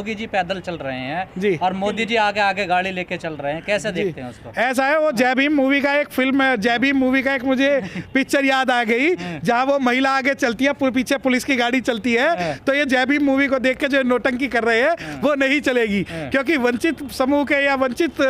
योगी जी पैदल चल रहे हैं जी, और मोदी जी आगे आगे गाड़ी लेके चल रहे हैं, कैसे देखते हैं उसको? ऐसा है, वो जय भीम मूवी का एक फिल्म है, जय भीम मूवी का एक मुझे पिक्चर याद आ गई, जहाँ वो महिला आगे चलती है, पीछे पुलिस की गाड़ी चलती है। तो ये जय भीम मूवी को देख के जो नोटंकी कर रहे हैं वो नहीं चलेगी, क्योंकि वंचित समूह के या वंचित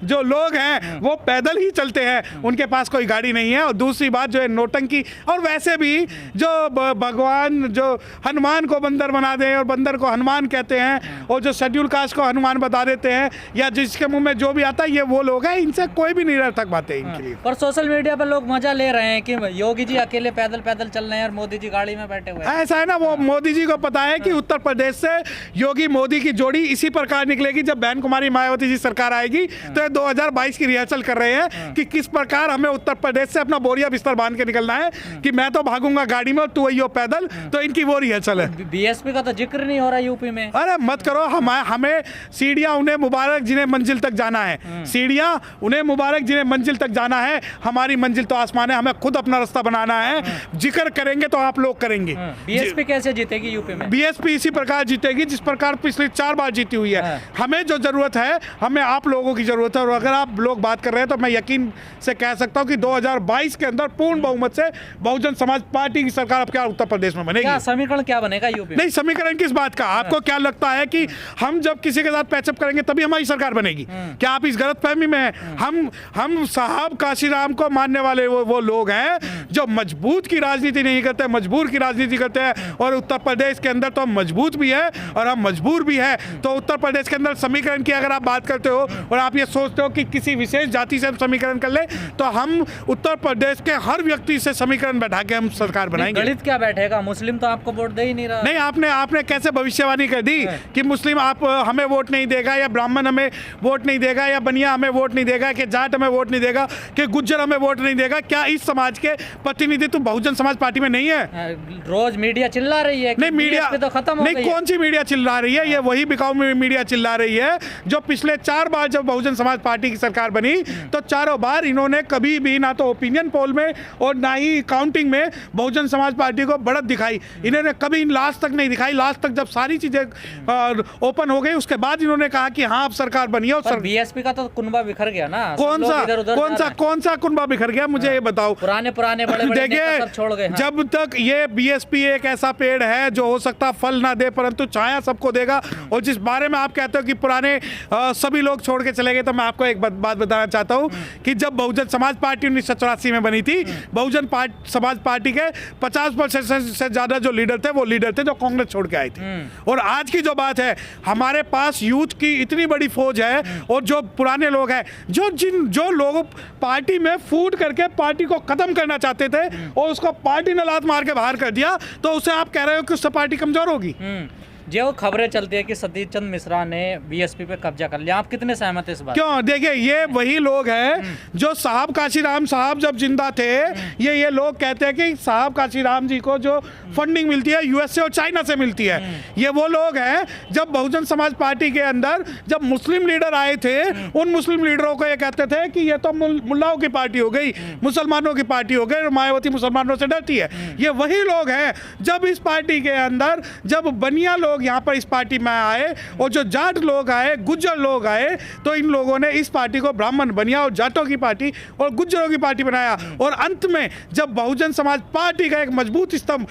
जो लोग हैं वो पैदल ही चलते हैं, उनके पास कोई गाड़ी नहीं है। और दूसरी बात जो है नोटंकी, और वैसे भी जो भगवान जो हनुमान को बंदर बना दें और बंदर को हनुमान कहते हैं, और जो शेड्यूल कास्ट को हनुमान बता देते हैं, या जिसके मुंह में जो भी आता है ये वो लोग हैं, इनसे कोई भी निरर्थक बातें इनके लिए। पर सोशल मीडिया पर लोग मजा ले रहे हैं कि योगी जी अकेले पैदल पैदल चल रहे हैं और मोदी जी गाड़ी में बैठे हुए हैं। ऐसा है ना, वो मोदी जी को पता है कि उत्तर प्रदेश से योगी मोदी की जोड़ी इसी प्रकार निकलेगी, जब बहन कुमारी मायावती जी सरकार आएगी तो ये 2022 की रिहर्सल कर रहे हैं कि किस प्रकार हमें उत्तर प्रदेश से अपना बोरिया बिस्तर बांध के निकलना है, कि मैं तो भागूंगा गाड़ी में और तू आइयो पैदल। तो इनकी वो रिहर्सल है। बीएसपी का तो जिक्र नहीं हो रहा यूपी में। अरे मत करो, हमें सीढ़ियां उन्हें मुबारक जिन्हें मंजिल तक जाना है, सीढ़ियां उन्हें मुबारक जिन्हें मंजिल तक जाना है, हमारी मंजिल तो आसमान है, हमें खुद अपना रास्ता बनाना है। जिक्र करेंगे तो आप लोग करेंगे। बीएसपी कैसे जीतेगी यूपी में? बीएसपी इसी प्रकार जीतेगी जिस प्रकार पिछले 4 बार जीती हुई है। हमें जो जरूरत है, हमें आप लोगों की जरूरत है, और अगर आप लोग बात कर रहे हैं तो मैं यकीन से कह सकता हूं कि 2022 के अंदर पूर्ण बहुमत से बहुजन समाज पार्टी की सरकार अब क्या उत्तर प्रदेश में बनेगी। समीकरण क्या बनेगा यूपी में? नहीं, समीकरण किस बात का? आपको क्या लगता है कि हम जब किसी के साथ पैचअप करेंगे तभी हमारी सरकार बनेगी? क्या आप इस गलतफहमी में हैं? हम साहब काशीराम को मानने वाले वो लोग हैं जो मजबूत की राजनीति नहीं करते, मजबूर की राजनीति करते हैं। और उत्तर प्रदेश के अंदर तो हम मजबूत भी है और हम मजबूर भी है। तो उत्तर प्रदेश के अंदर समीकरण की अगर आप बात करते हो और आप ये सोचते हो कि किसी विशेष जाति से हम समीकरण कर ले, तो हम उत्तर प्रदेश के हर व्यक्ति से समीकरण बैठा के हम सरकार बनाएंगे। दलित क्या बैठेगा? मुस्लिम तो आपको वोट दे ही नहीं रहा। नहीं, आपने कैसे भविष्यवाणी कर दी कि मुस्लिम आप हमें वोट नहीं देगा, या ब्राह्मण हमें वोट नहीं देगा, या बनिया हमें वोट नहीं देगा, कि जाट हमें वोट नहीं देगा, कि गुज्जर हमें वोट नहीं देगा? क्या इस समाज के प्रतिनिधित्व बहुजन समाज पार्टी में नहीं है? रोज मीडिया चिल्ला रही है। नहीं, मीडिया तो खत्म हो नहीं, कौन सी मीडिया चिल्ला रही है? ये वही बिकाऊ मीडिया चिल्ला रही है जो पिछले 4 बार जब बहुजन समाज पार्टी की सरकार बनी तो चारों बार इन्होंने कभी भी ना तो ओपिनियन पोल में और ना ही काउंटिंग में बहुजन समाज पार्टी को बढ़त दिखाई। इन्होंने कभी लास्ट तक नहीं दिखाई। लास्ट तक जब सारी चीजें ओपन हो गई उसके बाद इन्होंने कहा कि हाँ अब सरकार बनी है। और बीएसपी का तो कुनबा बिखर गया ना। कौन सा कुनबा बिखर गया? मुझे ये बताओ। पुराने बड़े देखिए, छोड़ गए। जब तक ये बीएसपी एक ऐसा पेड़ है जो हो सकता फल ना दे परंतु छाया सबको देगा, और जिस बारे में आप कहते हो कि पुराने सभी लोग छोड़ के चले गए, तो मैं आपको एक बात बताना चाहता हूं कि जब बहुजन समाज पार्टी 1984 में बनी थी, बहुजन समाज पार्टी के 50% से ज्यादा जो लीडर थे वो लीडर थे जो कांग्रेस छोड़ के आए थे। और आज की जो बात है, हमारे पास यूथ की इतनी बड़ी फौज है, और जो पुराने लोग हैं जो लोग पार्टी में फूट करके पार्टी को खत्म करना चाहते थे और उसको पार्टी ने लात मार के बाहर कर दिया, तो उसे आप कह रहे हो कि उससे पार्टी कमजोर होगी। जो खबरें चलती है कि सतीश चंद्र मिश्रा ने बीएसपी पे कब्जा कर लिया, आप कितने सहमत हैं इस बात? क्यों? देखिए, ये वही लोग हैं जो साहब काशीराम साहब जब जिंदा थे, ये लोग कहते हैं कि साहब काशीराम जी को जो फंडिंग मिलती है यूएसए और चाइना से मिलती है। ये वो लोग हैं जब बहुजन समाज पार्टी के अंदर जब मुस्लिम लीडर आए थे, उन मुस्लिम लीडरों को ये कहते थे कि ये तो मुल्लाओं की पार्टी हो गई, मुसलमानों की पार्टी हो गई, मायावती मुसलमानों से डरती है। ये वही लोग हैं जब इस पार्टी के अंदर जब बनिया लोग यहाँ पर इस पार्टी में आए और जो जाट लोग आए, गुज्जर लोग आए, तो इन लोगों ने इस पार्टी को ब्राह्मण बनिया और जाटों की पार्टी और गुज्जरों की पार्टी बनाया। और अंत में जब बहुजन समाज पार्टी का एक मजबूत स्तंभ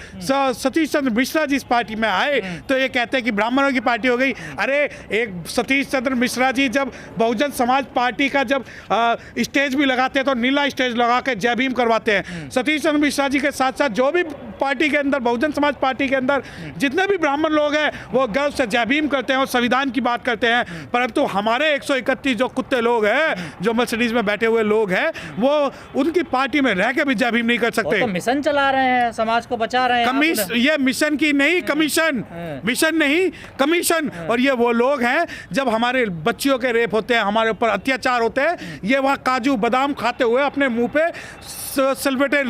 सतीश चंद्र मिश्रा जी इस पार्टी में आए, तो ये कहते हैं कि ब्राह्मणों की पार्टी हो गई। अरे, एक सतीश चंद्र मिश्रा जी जब बहुजन समाज पार्टी का जब स्टेज भी लगाते हैं तो नीला स्टेज लगा के जय भीम करवाते हैं। सतीश चंद्र मिश्रा जी के साथ साथ जो भी पार्टी के अंदर बहुजन समाज पार्टी के अंदर जितने भी ब्राह्मण लोग हैं वो गर्व से जय भीम करते हैं और संविधान की बात करते हैं। परंतु हमारे 131 जो कुत्ते लोग हैं, जो मर्सिडीज में बैठे हुए लोग हैं, वो उनकी पार्टी में रह के भी जय भीम नहीं कर सकते। तो मिशन चला रहे हैं, समाज को बचा रहे हैं। ये मिशन की नहीं, कमीशन, मिशन नहीं, कमीशन। और ये वो लोग हैं जब हमारे बच्चियों के रेप होते हैं, हमारे ऊपर अत्याचार होते हैं, ये वहाँ काजू बादाम खाते हुए अपने मुंह पे सिलबटे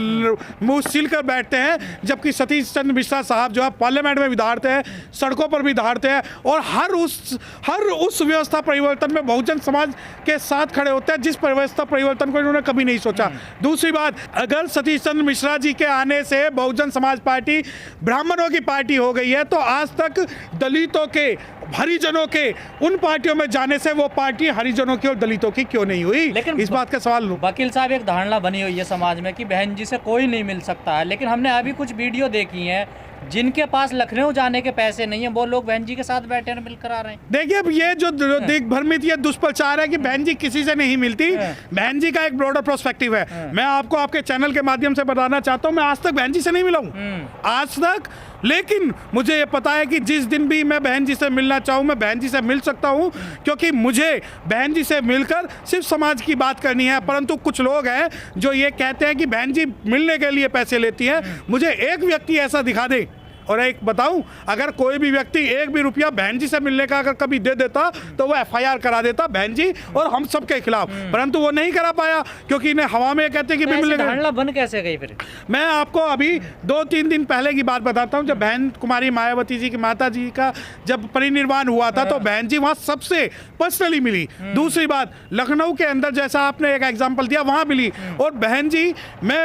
मुंह सील कर बैठते हैं, जबकि सतीश चंद्र मिश्रा साहब जो है पार्लियामेंट में भी दहाड़ते हैं, सड़कों पर भी दहाड़ते हैं, और हर उस व्यवस्था परिवर्तन में बहुजन समाज के साथ खड़े होते हैं जिस व्यवस्था परिवर्तन को इन्होंने कभी नहीं सोचा। दूसरी बात, अगर सतीश चंद्र मिश्रा जी के आने से बहुजन समाज पार्टी ब्राह्मणों की पार्टी हो गई है, तो आज तक दलितों के हरिजनों के उन पार्टियों में जाने से वो पार्टी हरिजनों की और दलितों की क्यों नहीं हुई, लेकिन इस बात का सवाल वकील साहब एक धारणा बनी हुई है समाज में कि बहन जी से कोई नहीं मिल सकता है, लेकिन हमने अभी कुछ वीडियो देखी हैं जिनके पास लखनऊ जाने के पैसे नहीं है वो लोग बहन जी के साथ बैठे हैं, मिलकर आ रहे हैं। देखिए अब ये जो दिग्भ्रमित ये दुष्प्रचार है कि बहन जी किसी से नहीं मिलती, बहन जी का एक ब्रॉडर पर्सपेक्टिव है। मैं आपको आपके चैनल के माध्यम से बताना चाहता हूँ, मैं आज तक बहन जी से नहीं मिला हूँ आज तक, लेकिन मुझे ये पता है कि जिस दिन भी मैं बहन जी से मिलना चाहूँ मैं बहन जी से मिल सकता हूँ, क्योंकि मुझे बहन जी से मिलकर सिर्फ समाज की बात करनी है। परंतु कुछ लोग हैं जो ये कहते हैं कि बहन जी मिलने के लिए पैसे लेती हैं। मुझे एक व्यक्ति ऐसा दिखा दे, और एक बताऊं, अगर कोई भी व्यक्ति एक भी रुपया बहन जी से मिलने का अगर कभी दे देता तो वो एफआईआर करा देता बहन जी और हम सबके खिलाफ, परंतु वो नहीं करा पाया क्योंकि इन्हें हवा में कहते कि मिलने धारणा बन कैसे गई फिर। मैं आपको अभी 2-3 दिन पहले की बात बताता हूं, जब बहन कुमारी मायावती जी की माता जी का जब परिनिर्वाण हुआ था तो बहन जी वहां सबसे पर्सनली मिली। दूसरी बात, लखनऊ के अंदर जैसा आपने एक एग्जाम्पल दिया वहां मिली, और बहन जी मैं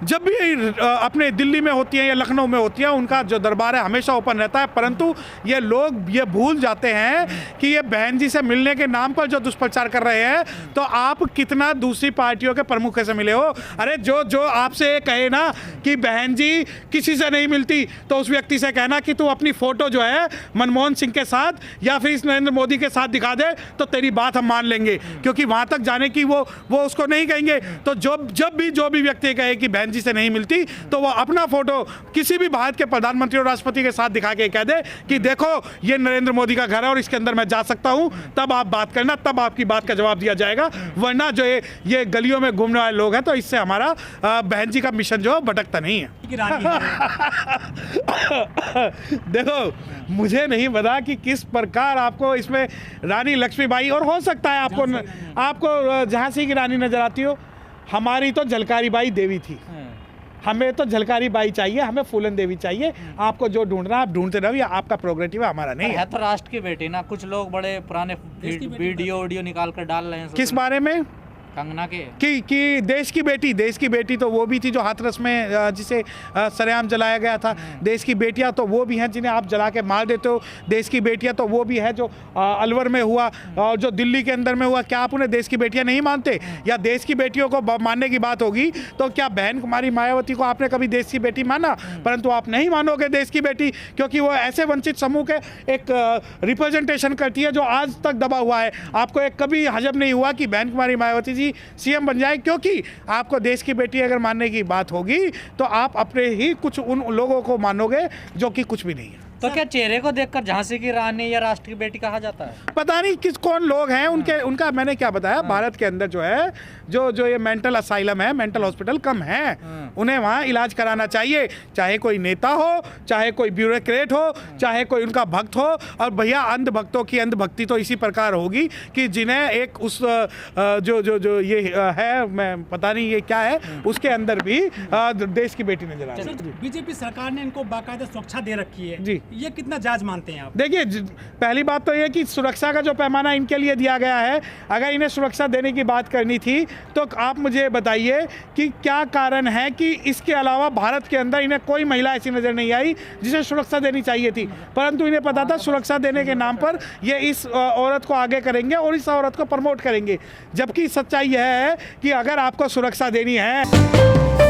जब भी अपने दिल्ली में होती हैं या लखनऊ में होती हैं उनका जो दरबार है हमेशा ओपन रहता है। परंतु ये लोग ये भूल जाते हैं कि ये बहन जी से मिलने के नाम पर जो दुष्प्रचार कर रहे हैं, तो आप कितना दूसरी पार्टियों के प्रमुख से मिले हो। अरे जो आपसे ये कहे ना कि बहन जी किसी से नहीं मिलती, तो उस व्यक्ति से कहना कि तू अपनी फोटो जो है मनमोहन सिंह के साथ या फिर इस नरेंद्र मोदी के साथ दिखा दे तो तेरी बात हम मान लेंगे, क्योंकि वहां तक जाने की वो उसको नहीं कहेंगे। तो जब भी जो भी व्यक्ति कहे कि बहन जी से नहीं मिलती तो वो अपना फोटो किसी भी भारत के प्रधानमंत्री और राष्ट्रपति के साथ दिखा के कह दे कि देखो ये नरेंद्र मोदी का घर है और इसके अंदर मैं जा सकता हूं, तब आप बात करना, तब आपकी बात का जवाब दिया जाएगा। वरना जो ये गलियों में घूमने वाले लोग हैं तो इससे हमारा बहन जी का मिशन जो भटकता नहीं है। देखो मुझे नहीं पता कि किस प्रकार आपको इसमें रानी लक्ष्मीबाई, और हो सकता है आपको झांसी की रानी नजर आती हो, हमारी तो झलकारी बाई देवी थी, हमें तो झलकारी बाई चाहिए, हमें फूलन देवी चाहिए। आपको जो ढूंढना आप ढूंढते रहो, ये आपका प्रोग्रेटिव है, हमारा नहीं है। तो राष्ट्र की बेटी ना, कुछ लोग बड़े पुराने वीडियो निकाल कर डाल रहे हैं। किस बारे में? कंगना के कि देश की बेटी तो वो भी थी जो हाथरस में जिसे सरेआम जलाया गया था। देश की बेटियां तो वो भी हैं जिन्हें आप जला के मार देते हो। देश की बेटियां तो वो भी है जो अलवर में हुआ और जो दिल्ली के अंदर में हुआ। क्या आप उन्हें देश की बेटियां नहीं मानते? या देश की बेटियों को मानने की बात होगी तो क्या बहन कुमारी मायावती को आपने कभी देश की बेटी माना? परंतु आप नहीं मानोगे देश की बेटी, क्योंकि वो ऐसे वंचित समूह के एक रिप्रेजेंटेशन करती है जो आज तक दबा हुआ है। आपको एक कभी हजम नहीं हुआ कि बहन कुमारी मायावती जी सीएम बन जाए, क्योंकि आपको देश की बेटी अगर मानने की बात होगी तो आप अपने ही कुछ उन लोगों को मानोगे जो कि कुछ भी नहीं है। तो क्या चेहरे को देखकर झांसी की रानी या राष्ट्र की बेटी कहा जाता है? पता नहीं कौन लोग हैं उनका मैंने क्या बताया, भारत के अंदर जो है जो ये मेंटल असाइलम है, मेंटल हॉस्पिटल कम है, उन्हें वहाँ इलाज कराना चाहिए, चाहे कोई नेता हो, चाहे कोई ब्यूरोक्रेट हो, चाहे कोई उनका भक्त हो। और भैया अंधभक्तों की अंधभक्ति तो इसी प्रकार होगी कि जिन्हें एक उस जो ये है, मैं पता नहीं ये क्या है, उसके अंदर भी देश की बेटी नजर आ रही है। बीजेपी सरकार ने इनको बाकायदा सुरक्षा दे रखी है जी, ये कितना जायज मानते हैं आप? देखिए पहली बात तो ये कि सुरक्षा का जो पैमाना इनके लिए दिया गया है, अगर इन्हें सुरक्षा देने की बात करनी थी तो आप मुझे बताइए कि क्या कारण है कि इसके अलावा भारत के अंदर इन्हें कोई महिला ऐसी नज़र नहीं आई जिसे सुरक्षा देनी चाहिए थी। परंतु इन्हें पता था सुरक्षा देने के नाम पर ये इस औरत को आगे करेंगे और इस औरत को प्रमोट करेंगे, जबकि सच्चाई यह है कि अगर आपको सुरक्षा देनी है